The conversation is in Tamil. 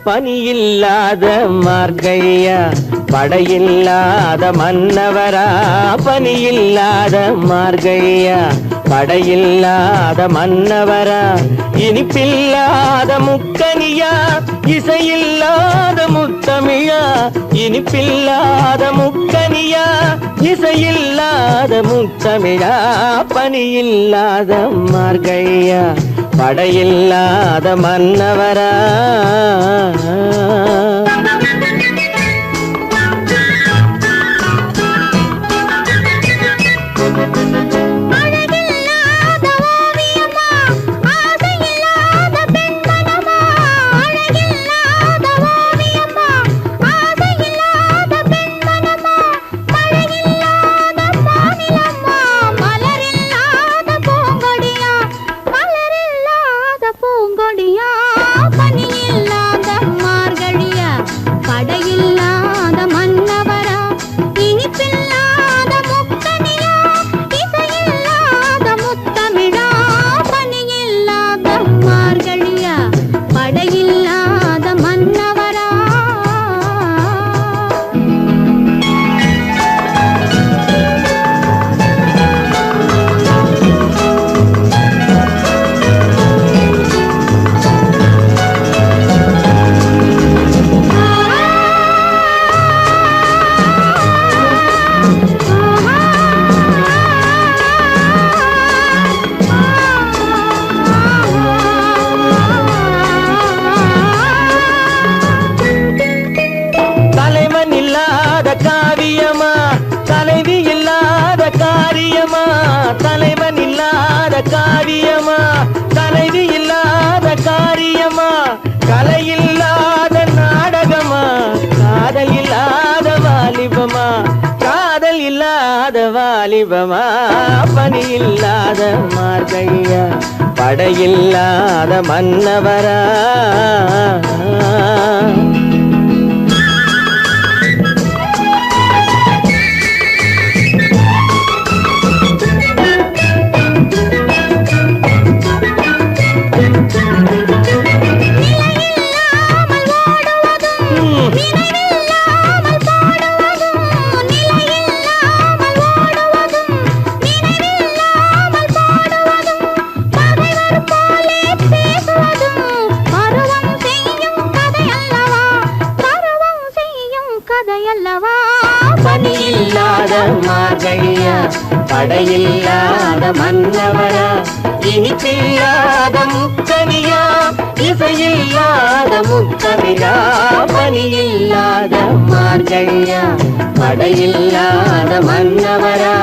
பனியில்லாத மார்கழியா படையில்லாத மன்னவரா பனியில்லாத மார்கழியா படையில்லாத மன்னவரா இனிப்பில்லாத முக்கனியா இசையில்லாத முத்தமிழா இனிப்பில்லாத முக்கனியா இசையில்லாத முத்தமிழா பனியில்லாத மார்கழியா படையில்லாத மன்னவரா காவியமா தலைவி இல்லாத காரியமா தலைவன் இல்லாத காவியமா தலைவி இல்லாத காரியமா கலையில்லாத நாடகமா காதல் இல்லாத வாலிபமா காதல் இல்லாத வாலிபமா பனி இல்லாத மார்கழியா படையில்லாத மன்னவரா பனியில்லாத மார்கழியா படையில்லாத மன்னவரா இனிப்பில்லாத முக்கனியா இசையில்லாத முத்தமிழா பனியில்லாத மார்கழியா படையில்லாத மன்னவரா